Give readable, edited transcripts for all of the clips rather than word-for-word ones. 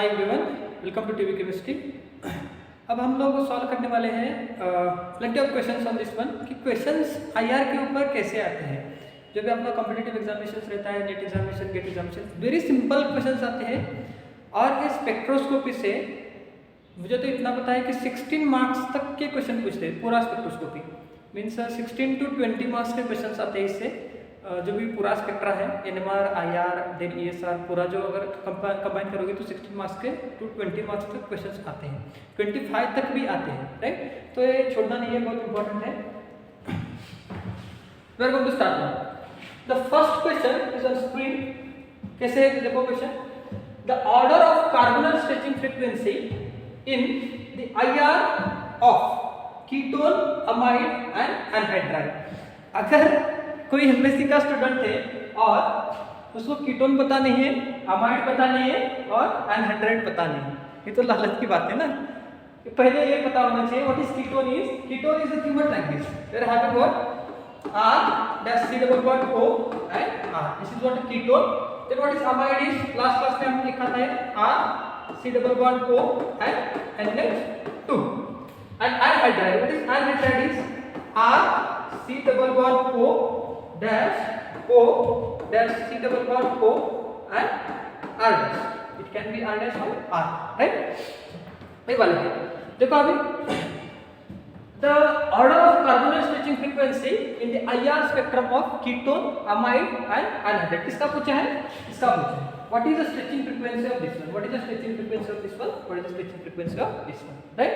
Hi everyone, welcome to TV chemistry. अब हम लोग सॉल्व करने वाले हैं plenty of questions on this one कि क्वेश्चंस आईआर के ऊपर कैसे आते हैं। जो भी अपना कॉम्पिटिटिव एग्जामिनेशन रहता है, NET examination, GATE examination, very simple questions आते हैं। और इस स्पेक्ट्रोस्कोपी से मुझे तो इतना पता है कि 16 मार्क्स तक के क्वेश्चन पूछते हैं। पूरा स्पेक्ट्रोस्कोपी मीन्स 16 to 20 मार्क्स के क्वेश्चन आते हैं इससे। जो भी पूरा स्पेक्ट्रा है, एनएमआर, आईआर, देन ईएसआर, पूरा जो अगर कंबाइन करोगे तो 16 मार्क्स के टू 20 मार्क्स तक क्वेश्चंस आते हैं, 25 तक भी आते हैं, राइट। तो ये छोड़ना नहीं है, बहुत इंपॉर्टेंट है। We are going to start now. The first question is on screen. कैसे है देखो question. The order of carbonyl stretching frequency in the IR of ketone, amide and anhydride. अगर कोई एमएससी का स्टूडेंट है और उसको कीटोन पता नहीं है, अमाइड पता नहीं है और एनहाइड्राइड पता नहीं है, ये तो लालच की बात है ना। पहले ये पता होना चाहिए what is ketone is. Ketone is a given like this, there have what R dash C double bond O and R, this is what ketone. then what is amide is, last class में हमने लिखा था R C double bond O and NH2 and anhydride, what is anhydride is R C double bond O dash O dash C double bond O and R dash, it can be R dash or R, right। ये वाले है। देखो अभी the order of carbonyl stretching frequency in the IR spectrum of ketone, amide and anhydride, किसका पूछा है, इसका पूछा है। what is the stretching frequency of this one, what is the stretching frequency of this one, what is the stretching frequency of this one, right।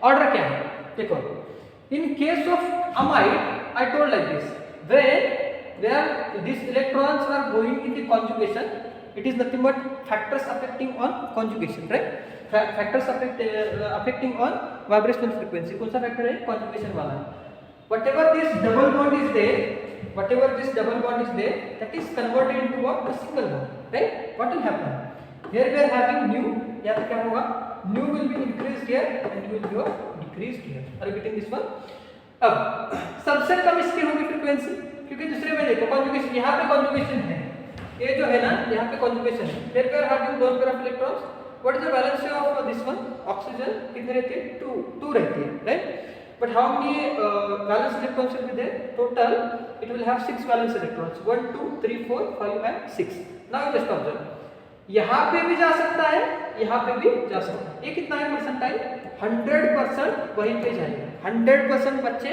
order क्या है देखो। in case of amide I told like this, where these electrons are going in the conjugation, it is nothing but factors affecting on conjugation, right। factors affecting on vibrational frequency। कौन सा factor है, conjugation वाला है। whatever this double bond is there, that is converted into what, a single bond, right। what will happen here, we are having nu, यहाँ पे क्या होगा, nu will be increased here and nu will be decreased here। are you getting this one। अब सबसे कम इसकी होगी frequency, क्योंकि दूसरे में देखो conjugation, यहाँ पे conjugation है, ये जो है ना यहाँ पे conjugation है। here we are having lone pair of electrons, what is the valence of this one, oxygen कितने रहते हैं, 2 रहती है, right। but how many valence electrons will be there, total it will have 6 valence electrons, 1 2 3 4 5 and 6। now you just observe, यहाँ पे भी जा सकता है, यहाँ पे भी जा सकता है। ये कितना है परसेंटाइल, 100% वहीं पे जाएंगे, 100% बच्चे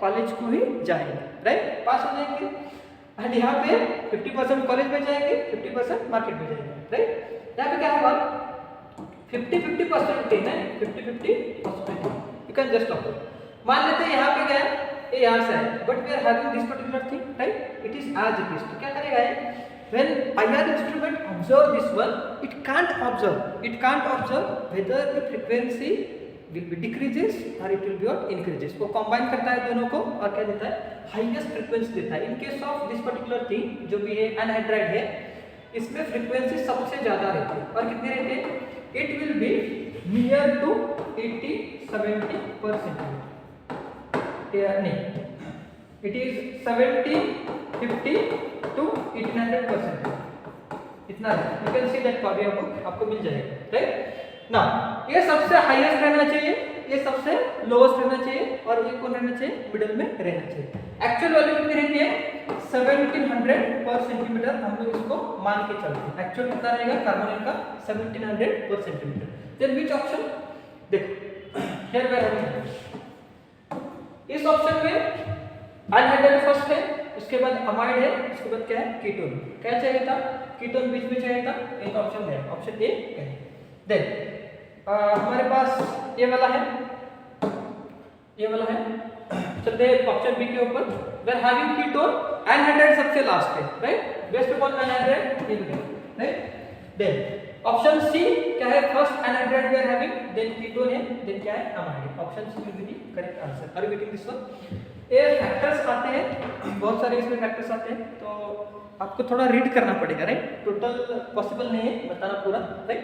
कॉलेज को ही जाएंगे, राइट, पास हो जाएंगे। एंड यहाँ पे 50% कॉलेज में जाएंगे, 50% मार्केट में जाएंगे, राइट। यहाँ पे क्या होगा, 50-50% है, 50-50%। यू कैन जस्ट ऑब्जर्व, मान लेते हैं यहाँ पे गया, ये यहाँ से है, but we are having this particular thing, right, it is as it is. तो क्या करेगा ये, when IR instrument observe this one, it can't observe whether the frequency will be decreases or it will be or increases। वो combine करता है दोनों को और क्या देता है, highest frequency देता है। in case of this particular thing जो भी है anhydride है, इसमें frequency सबसे ज़्यादा रहती है। और कितने रहते हैं, it will be near to 80-70%। नहीं, it is 70-50 to 1800%, इतना है। you can see that copy आपको मिल जाएगा, राइट। ना ये सबसे हाईएस्ट रहना चाहिए, ये सबसे लोएस्ट रहना चाहिए और ये कौन रहना चाहिए, मिडिल में रहना चाहिए। एक्चुअल वैल्यू कितनी रहती है, 1700 पर सेंटीमीटर। हम लोग इसको मान के चलते हैं, एक्चुअल कितना रहेगा कार्बोनिल का, 1700 पर सेंटीमीटर। देन व्हिच ऑप्शन, देखो हियर वी आर हैविंग, इस ऑप्शन में एनहाइड्राइड फर्स्ट है, उसके बाद अमाइड है, उसके बाद क्या है, कीटोन। क्या चाहिए था, कीटोन बीच में चाहिए था, एक ऑप्शन है, ऑप्शन ए है। देन हमारे पास ये वाला है, चलते हैं ऑप्शन बी के ऊपर। We are having ketone, anhydride सबसे लास्ट है, right, based upon anhydride, right. Then option C क्या है, first anhydride we are having, then ketone है, देन क्या है, amide. Option C will be the correct answer. Are you getting this one. ये factors आते हैं, बहुत सारे इसमें फैक्टर्स आते हैं, तो आपको थोड़ा रीड करना पड़ेगा, राइट, टोटल पॉसिबल नहीं है बताना पूरा, राइट।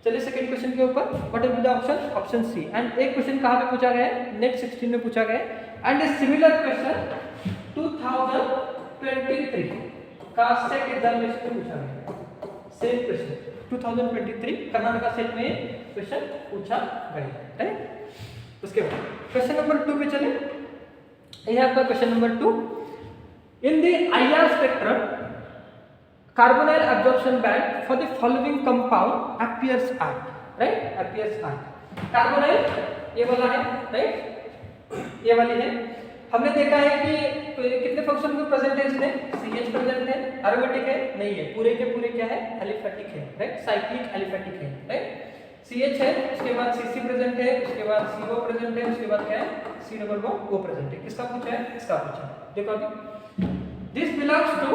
चलिए सेकंड क्वेश्चन के ऊपर, what will be the option, option C. And एक क्वेश्चन कहाँ पे पूछा गया है, नेट 16 में पूछा गया है। एंड ए सिमिलर क्वेश्चन 2023 का सेट एग्जामिनेशन में पूछा गया है, सेम क्वेश्चन। 2023 कर्नाटका सेट में क्वेश्चन पूछा गया, राइट। उसके बाद क्वेश्चन नंबर 2 पे चले। यह आपका question number 2, in the IR spectrum carbonyl absorption band for the following compound appears at, right, appears at carbonyl ये वाला है, राइट, ये वाली है। हमने देखा है कि कितने फंक्शन में प्रेजेंट है इसमें, CH प्रेजेंट है, एरोमेटिक है नहीं है, पूरे के पूरे क्या है, एलिफेटिक है, राइट, साइक्लिक एलिफेटिक है, राइट। CH है, उसके बाद CC प्रेजेंट है, उसके बाद CO प्रेजेंट है, उसके बाद क्या है, C double bond O present है। किसका पूछा है, इसका पूछा है। देखो अभी दिस बिलोंग्स टू,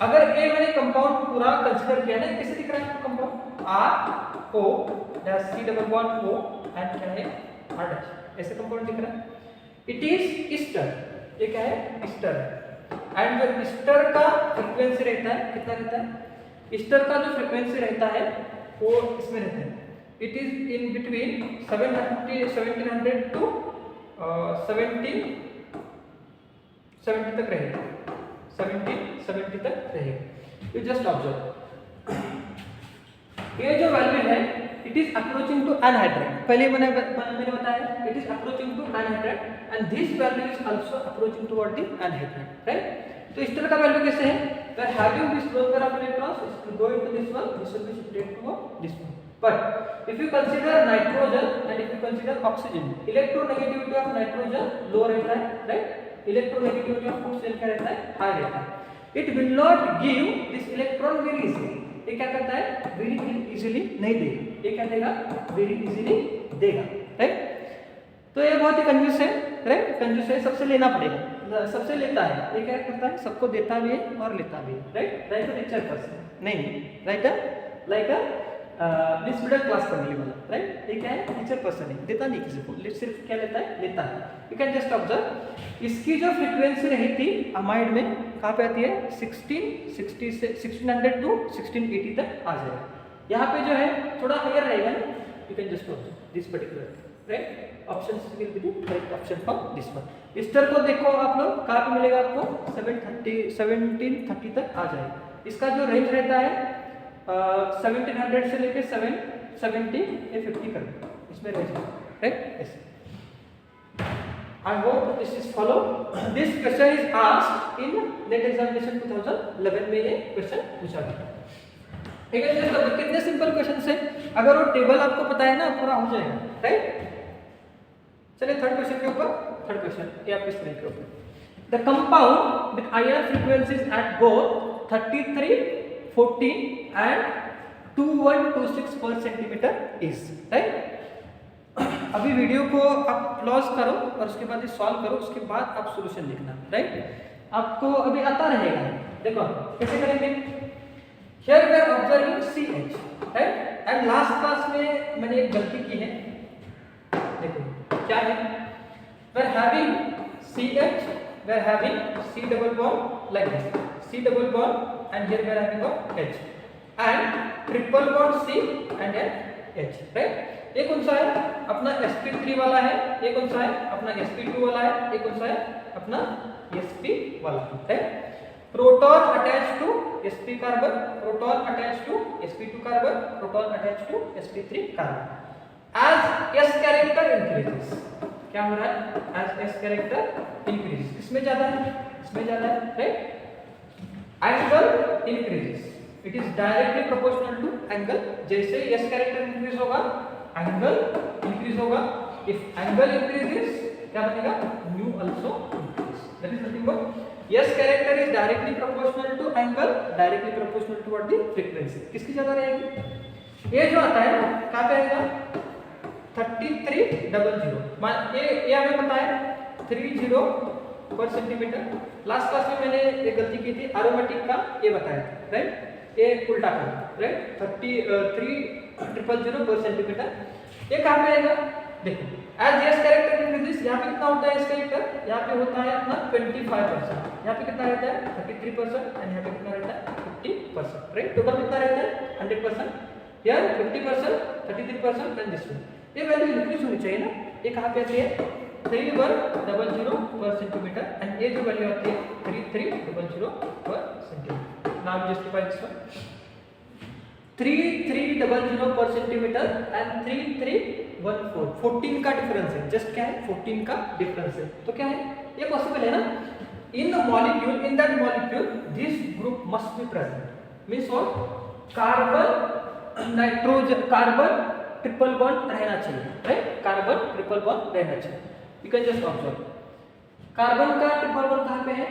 अगर ए मैंने कंपाउंड पूरा कंसीडर किया ना, कैसे दिख रहा है compound, R O C double bond O and क्या है R डैश, ऐसे कंपाउंड दिख रहा है। इट इज ईस्टर, ये क्या है, ईस्टर है। एंड जो ईस्टर का फ्रीक्वेंसी रहता है, कितना रहता है, ईस्टर का जो फ्रीक्वेंसी रहता है वो इसमें रहता है, it is in between 1700 to 70 तक रहेगा, 70 तक रहेगा। यू जस्ट ऑब्जर्व, ये जो वैल्यू है it is approaching to anhydride, पहले मैंने बताया it is approaching to anhydride and this value is also approaching toward the anhydride, right. तो इस तरह का वैल्यू कैसे है, we're having this lone pair of electrons is to go into this one, this will be shifted to this one. But if you consider nitrogen and if you consider oxygen, electronegativity of nitrogen low रहता है, right, electronegativity of food cell क्या रहता है, high रहता है। it will not give this electron very easily, ये क्या करता है, very easily नहीं देगा, ये क्या देगा, very easily देगा, राइट। तो ये बहुत ही कंजूस है, राइट, कंजूस है, सबसे लेना पड़ेगा, सबसे लेता है, ये क्या करता है, सबको देता भी है और लेता भी है, right, like a richer person, नहीं right, like a this middle class family वाला, राइट, ये क्या है, रिचर पर्सन है, देता नहीं किसी को, सिर्फ क्या लेता है, लेता है। यू कैन जस्ट ऑब्जर्व, इसकी जो फ्रीक्वेंसी रही थी अमाइड में कहाँ पे आती है, 1660 से 1600 टू 1680 तक आ जाएगा। यहाँ पे जो है थोड़ा हायर रहेगा ना, you can just observe this particular, right, option will be the correct option for this one. Easter को देखो आप लोग, कहाँ पे मिलेगा आपको, 1730 तक आ जाएगा। इसका जो रेंज रहता है 1700 से लेके 770 या 50 कर दो, इसमें रेंज है, राइट, ऐसे। I hope this is follow. This question is asked in NET examination 2011 में ये क्वेश्चन पूछा गया। ठीक है, तो कितने सिंपल क्वेश्चन है, अगर वो टेबल आपको पता है ना पूरा हो जाएगा, राइट। चलिए थर्ड क्वेश्चन के ऊपर, थर्ड क्वेश्चन ये आपके स्क्रीन के ऊपर, the compound with IR frequencies at both 33, 14 and 2126 per centimeter is, right। अभी वीडियो को आप पॉज करो और उसके बाद ये सॉल्व करो, उसके बाद आप सॉल्यूशन लिखना, राइट। आपको अभी आता रहेगा, देखो कैसे करेंगे। Here we are observing CH, right, and last class में मैंने एक गलती की है, देखो क्या है, we are having CH, we are having C double bond like this, C double bond and here we are having a H and triple bond C and H, right. ये कौन सा है, अपना sp3 वाला है, ये कौन सा है, अपना sp2 वाला है, ये कौन सा है, अपना sp वाला है। Proton attach to sp carbon, proton attach to sp2 carbon, proton attach to sp3 carbon. As s character increases, क्या हो रहा है, एज s कैरेक्टर इंक्रीजेस, इसमें ज्यादा है, इसमें ज्यादा है, right. Angle increases, it is directly proportional to angle, जैसे s कैरेक्टर इंक्रीज होगा एंगल इंक्रीज होगा, इफ एंगल इंक्रीजेस क्या बनेगा, mu also increase, that is nothing but s character is directly proportional to angle, directly proportional toward the frequency. किसकी ज्यादा रहेगी, ये जो आता है ना कहां पे आएगा, 3300, ये हमें पता है 30 पर सेंटीमीटर। लास्ट क्लास में मैंने एक गलती की थी, एरोमेटिक का ये बताया था, राइट, ये उल्टा कर, राइट, 3300 पर सेंटीमीटर। ये कहाँ पे आएगा, देखो एज एस कैरेक्टर इंक्रीजेस, यहाँ पे कितना होता है एस कैरेक्टर, यहाँ पे होता है अपना 25%, यहाँ पे कितना रहता है 33% एंड यहाँ पे कितना रहता है 50%, राइट। टोटल कितना रहता है 100%, यार 50%, 33% एंड दिस वन, ये वैल्यू इंक्रीज होनी चाहिए ना। ये कहाँ पे आती है 3100 पर सेंटीमीटर एंड ये जो वैल्यू आती है 3300 पर centimetre. Now justify this one, 3300 per centimeter and 3314, 14 का डिफरेंस है, जस्ट क्या है 14 का डिफरेंस है, तो क्या है ये पॉसिबल है ना। In molecule, in that molecule this group must be present, means what, carbon nitrogen, carbon triple bond रहना चाहिए, राइट, कार्बन ट्रिपल बॉन्ड रहना चाहिए। You can just observe carbon का ट्रिपल बॉन्ड कहाँ पे है,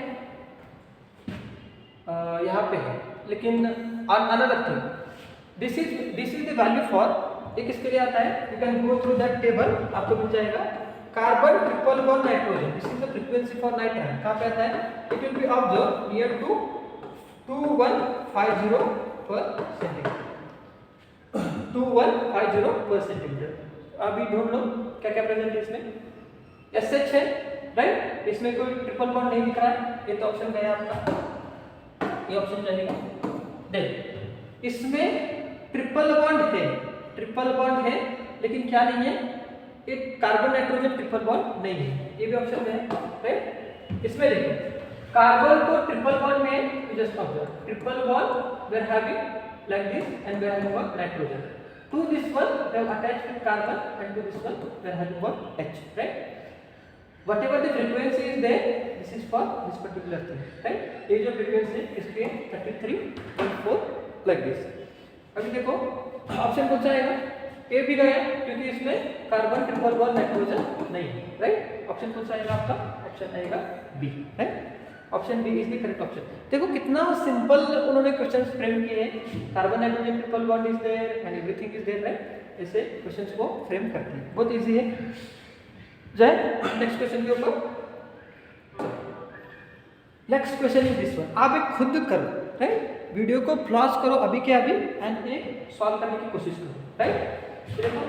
यहाँ पे है, लेकिन another thing, this is the value for, ये किसके लिए आता है, you can go through that table, आपको मिल जाएगा carbon triple bond nitrogen, this is the frequency for nitrogen, कहाँ पे आता है, it will be observe near to 2150 पर सेंटीमीटर, 2150 पर सेंटीमीटर। अभी ढूंढ लो क्या क्या प्रेजेंट है इसमें, SH है, राइट, इसमें कोई ट्रिपल बॉन्ड नहीं दिख रहा है, ये तो ऑप्शन गया आपका, ये ऑप्शन रहेगा। देख इसमें ट्रिपल बॉन्ड है, ट्रिपल बॉन्ड है, लेकिन क्या नहीं है, एक कार्बन नाइट्रोजन ट्रिपल बॉन्ड नहीं है, ये भी ऑप्शन में है, राइट। इसमें देखो कार्बन को ट्रिपल बॉन्ड में, you just observe triple bond we are having like this and we are having one nitrogen, to this one we have attached with carbon and to this one we are having one H, right. whatever the frequency is there, this is for this particular thing, right, ये जो frequency है इसके 33.4 like this। अभी देखो option कौन सा आएगा, ए भी गया क्योंकि इसमें कार्बन ट्रिपल बॉन्ड नाइट्रोजन नहीं है, राइट। ऑप्शन कौन सा आएगा आपका, ऑप्शन आएगा B, right, option B is the correct option. देखो कितना सिंपल उन्होंने क्वेश्चंस फ्रेम किए हैं, carbon nitrogen triple bond is there and everything is there, right, ऐसे क्वेश्चंस को फ्रेम करते हैं, बहुत इजी है। जाए नेक्स्ट क्वेश्चन के ऊपर। Next question is this one, आप एक खुद करो, राइट, वीडियो को पॉज करो अभी के अभी एंड ये सॉल्व करने की कोशिश करो, राइट। देखो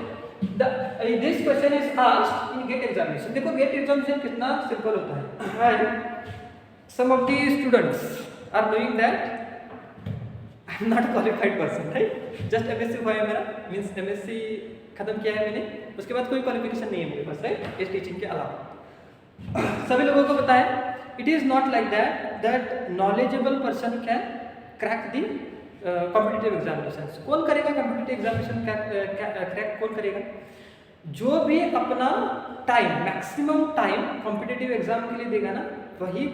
this question is asked in GATE examination, देखो गेट एग्जामिनेशन कितना सिंपल होता है, right. Some of the students are doing that, I am not qualified person, right, just MSc हुआ है मेरा, मींस MSc खत्म किया है मैंने, उसके बाद कोई क्वालिफिकेशन नहीं है मेरे पास, राइट, इस टीचिंग के अलावा। सभी लोगों को पता है it is not like that knowledgeable person can crack the competitive examination. कौन करेगा कॉम्पिटिटिव एग्जामिनेशन क्रैक, कौन करेगा, जो भी अपना time, maximum time competitive exam के लिए देगा ना, वही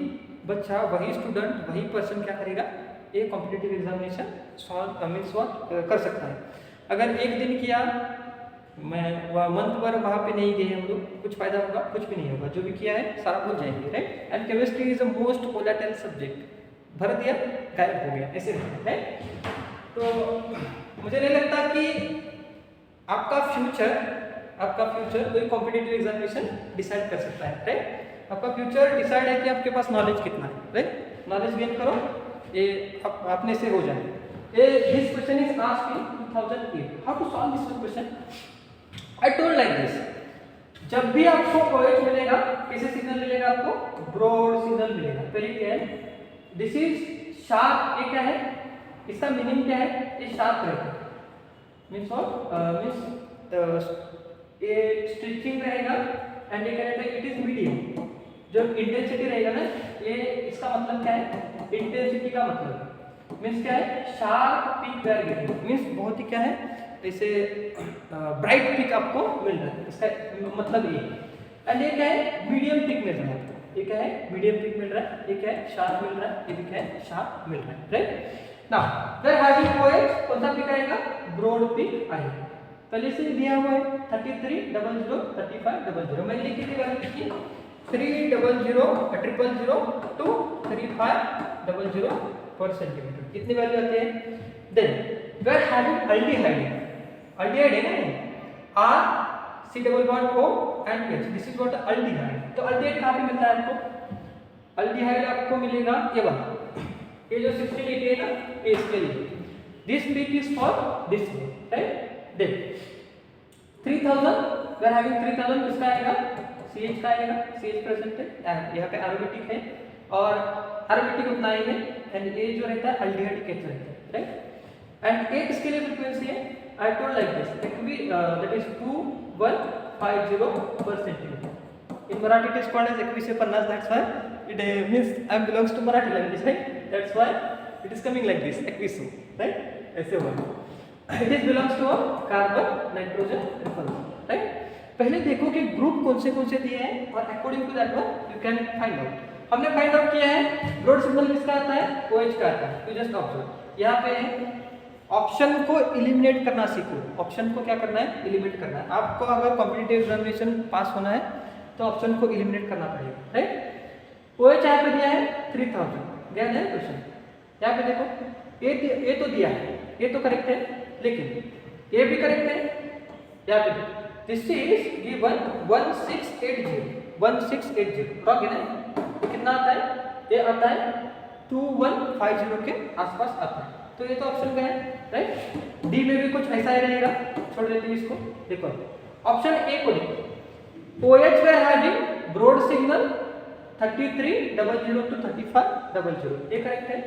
बच्चा, वही स्टूडेंट, वही पर्सन क्या करेगा, ये competitive examination solve means what कर सकता है। अगर एक दिन किया, मैं मंथ भर वहाँ पे नहीं गए हम लोग, कुछ फायदा होगा, कुछ भी नहीं होगा, जो भी किया है सारा भूल जाएंगे, right. And chemistry is the most volatile subject, भर दिया गायब हो गया, ऐसे है। तो मुझे नहीं लगता कि आपका फ्यूचर कोई कॉम्पिटिटिव एग्जामिनेशन डिसाइड कर सकता है, राइट। आपका फ्यूचर डिसाइड है कि आपके पास नॉलेज कितना है, राइट, नॉलेज गेन करो, ये अपने से हो जाए। This question is asked in 2008, how to solve this question. I told like this, जब भी आपको OH मिलेगा, कैसे सिग्नल मिलेगा आपको, ब्रॉड सिग्नल मिलेगा। पहले क्या है, दिस इज शार्प, ये क्या है, इसका मीनिंग क्या है, ये शार्प रहेगा, मीन्स ये स्ट्रेचिंग रहेगा, एंड ये क्या रहता है, इट इज मीडियम। जब इंटेंसिटी रहेगा ना, ये इसका मतलब क्या है, इंटेंसिटी का मतलब मीन्स क्या है, sharp peak we are getting, means बहुत ही क्या है, ऐसे ब्राइट पिक आपको मिल रहा है, इसका मतलब ये। एंड ये क्या है, मीडियम पिक मिल रहा है, ये क्या है, मीडियम पिक मिल रहा है, ये क्या है, शार्प मिल रहा है, ये भी क्या है, शार्प मिल रहा है, right. Now there having OH, कौन सा पिक आएगा, ब्रॉड पिक आएगा। पहले से दिया हुआ है 3300 3500, मैंने लिखी थी वैल्यू लिखी 300 to 3500 पर सेंटीमीटर, इतनी वैल्यू आती है। Then we are having aldehyde है ना, R C double bond O and H, this is what aldehyde. तो अल्डिहाइड कहाँ पे मिलता है आपको, अल्डिहाइड आपको मिलेगा ये वाला, ये जो 1680 है ना, ये इसके लिए, this peak is for this, right. Then 3000 we are having 3000, किसका आएगा, CH का आएगा, CH प्रेजेंट है, यहाँ पे एरोमेटिक है और एरोमेटिक उतना ही है, एंड ये जो रहता है अल्डिहाइड केच रहता है, राइट। एंड एक इसके लिए फ्रीक्वेंसी है, I told like this, it will be that is 2150 per centimeter. In Marathi it is called as 2150, that's why it means I belongs to Marathi language, right? That's why it is coming like this, 2100, right? ऐसे हुआ। It is belongs to carbon nitrogen repulsion, right. पहले देखो कि group कौन से दिए हैं और according to that one you can find out. हमने फाइंड आउट किया है ब्रॉड सिग्नल किसका आता है, OH का आता है। यू जस्ट ऑब्जर्व यहाँ पे ऑप्शन को एलिमिनेट करना सीखो। ऑप्शन को क्या करना है, एलिमिनेट करना है। आपको अगर कॉम्पिटिटिव एग्जामिनेशन पास होना है तो ऑप्शन को एलिमिनेट करना पड़ेगा, राइट। OH यहाँ पे दिया है 3000, ध्यान है क्वेश्चन। यहाँ पे देखो ए तो दिया है, ये तो करेक्ट है, लेकिन ये भी करेक्ट है। यहाँ पे दिस इज गिवन 1680 रॉन्ग है ना। तो कितना आता है, ये आता है 2150 के आसपास आता है। तो ये तो ऑप्शन का है, राइट। डी में भी कुछ ऐसा ही रहेगा, छोड़ देते हैं इसको। देखो ऑप्शन ए को देखो, OH were having broad signal 3300 to 3500, ये करेक्ट है।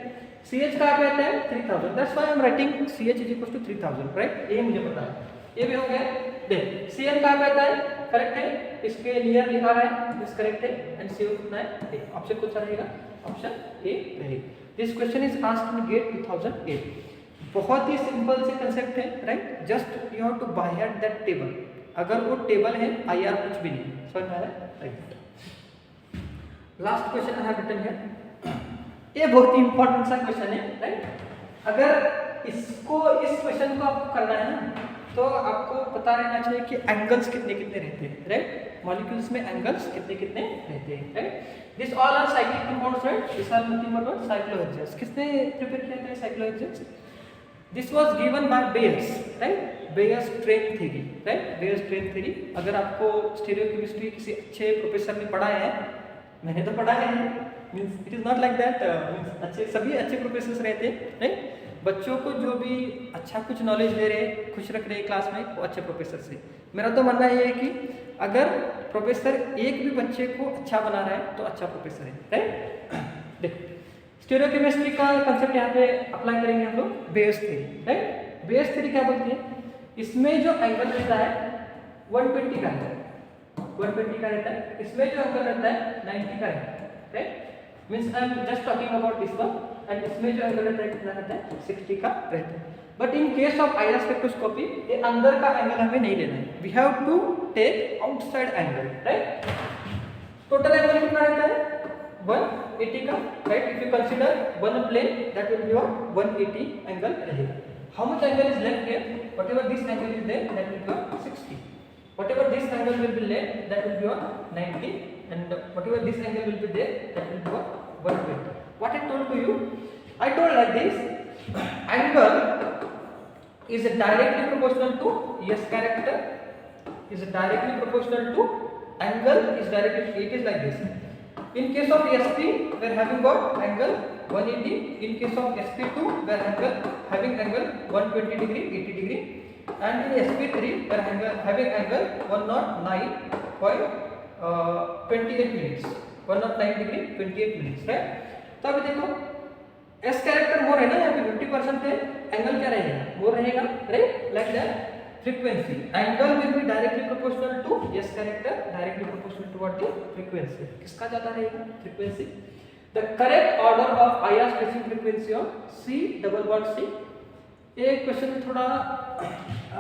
CH कहाँ पे आता है 3000, that's why I am writing CH is equal to 3000, right. ये मुझे पता है, ये भी हो गया। देख CN कहाँ पे आता है, करेक्ट है, इसके नियर लिखा है, दिस करेक्ट है। एंड CO कितना है, ऑप्शन कौन सा रहेगा, ऑप्शन ए रहेगा। This question is asked in GATE 2008। बहुत ही सिंपल से कंसेप्ट है, right. Just you have to by heart that table. अगर वो टेबल है, IR कुछ भी नहीं, समझ में आ रहा है, right. Last question I have written here, ये बहुत ही इंपॉर्टेंट सा क्वेश्चन है, राइट। अगर इसको इस क्वेश्चन को आपको करना है ना, तो आपको पता रहना चाहिए कि एंगल्स कितने रहते हैं, राइट। मॉलिक्यूल्स में एंगल्स कितने रहते हैं, right. This all are cyclic compounds, right. This are nothing but cyclohexanes. किसने प्रिपेयर किया था cyclohexanes? This was given by Baeyer's, right. Baeyer's train theory, right. Baeyer's train theory. अगर आपको स्टीरियोकेमिस्ट्री किसी अच्छे प्रोफेसर ने पढ़ाया है, मैंने तो पढ़ा है, means it is not like that, means अच्छे सभी अच्छे प्रोफेसर्स रहते हैं, राइट। बच्चों को जो भी अच्छा कुछ नॉलेज दे रहे, खुश रख रहे क्लास में, वो अच्छे प्रोफेसर से। मेरा तो मानना ये है कि अगर प्रोफेसर एक भी बच्चे को अच्छा बना रहा है तो अच्छा प्रोफेसर है, राइट। देखो स्टीरियोकेमिस्ट्री का कंसेप्ट यहाँ पे अप्लाई करेंगे हम लोग, Baeyer's theory, right. Baeyer's theory क्या बोलती है, इसमें जो एंगल रहता है 120 का रहता है, 120 का रहता है। इसमें जो एंगल रहता है 90 का रहता है, right. Means I am just talking about this one. And इसमें जो एंगल रहता है कितना रहता है, 60 का रहता है। But in case of IR spectroscopy ये अंदर का एंगल हमें नहीं लेना है, we have to take outside angle, right. Total angle कितना रहता है 180 का, right. If you consider one plane that will give 180 angle रहेगा। How much angle is left here, whatever this angle is there that will give 60, whatever this angle will be left that will give 90, and whatever this angle will be there that will give 120. What I told to you, I told like this, angle is directly proportional to S character, is directly proportional to angle is directly, it is like this. In case of SP we are having got angle 180, in case of SP2 we are having angle 120 degree, 80 degree, and in SP3 we are having angle 109.28 minutes, 109 degree 28 minutes, right। तो अभी देखो S character मोर है ना, यहाँ पे 50% है, angle क्या रहेगा, मोर रहेगा, right. Like that frequency, angle will be directly proportional to S character, directly proportional to what, frequency. किसका ज्यादा रहेगा, frequency. The correct order of IR spacing frequency of C double bond C, ये question थोड़ा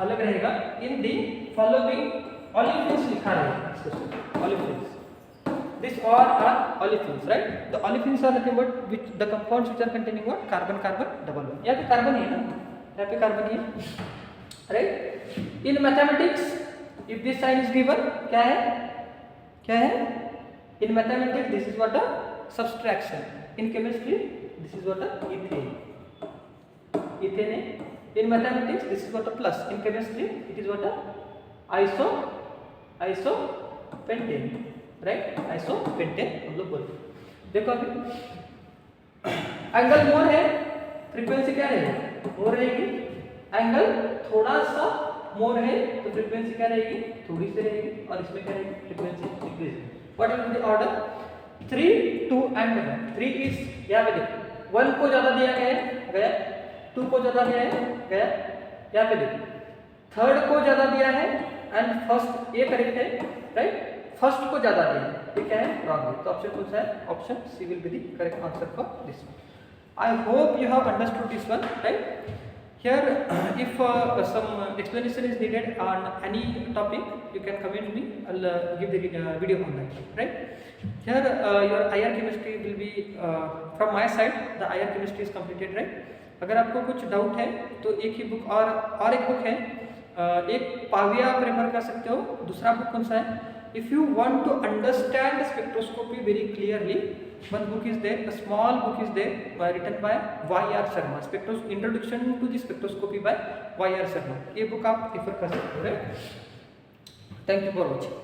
अलग रहेगा। इन the following olefins लिखा रहेगा इस question, olefins, this all are olefins, right. The olefins are nothing but which the compounds which are containing what, carbon carbon double bond. यहाँ पे carbon ही है ना, यहाँ पे कार्बन ही है, right. In mathematics if this sign is given, क्या है, क्या है, in mathematics this is what a subtraction, in chemistry this is what a ethane, ethane है। In mathematics this is what a plus, in chemistry it is what a isopentane, right, isopentane हम लोग बोलते हैं। देखो अभी angle मोर है, frequency क्या रहेगी, मोर रहेगी। एंगल थोड़ा सा मोर है तो फ्रीक्वेंसी क्या रहेगी, थोड़ी सी रहेगी, और इसमें क्या रहेगी, frequency decrease. What is the order, 3 2 and 1। 3 is, यहाँ पे देखो 1 को ज्यादा दिया गया है, गया, 2 को ज्यादा दिया है, गया, यहाँ पे देखो 3rd को ज्यादा दिया है, एंड फर्स्ट, ये करेक्ट है, राइट। फर्स्ट को ज्यादा दिया है, ये क्या है, रॉन्ग है। तो ऑप्शन कौन सा है, option C will be the correct answer for this one. I hope you have understood this one, right. here if some explanation is needed on any topic, you can comment me. I'll give the video on that, right? Here your IR chemistry will be from my side. The IR chemistry is completed, right? अगर आपको कुछ doubt है तो एक ही book और एक book है, एक पाविया आप रेफर कर सकते हो. दूसरा बुक कौन सा है? If you want to understand spectroscopy very clearly, one book is there, a small book is there written by Y.R. Sharma, Introduction to the Spectroscopy by Y.R. Sharma. ये book आप refer कर सकते हो. Thank you for watching.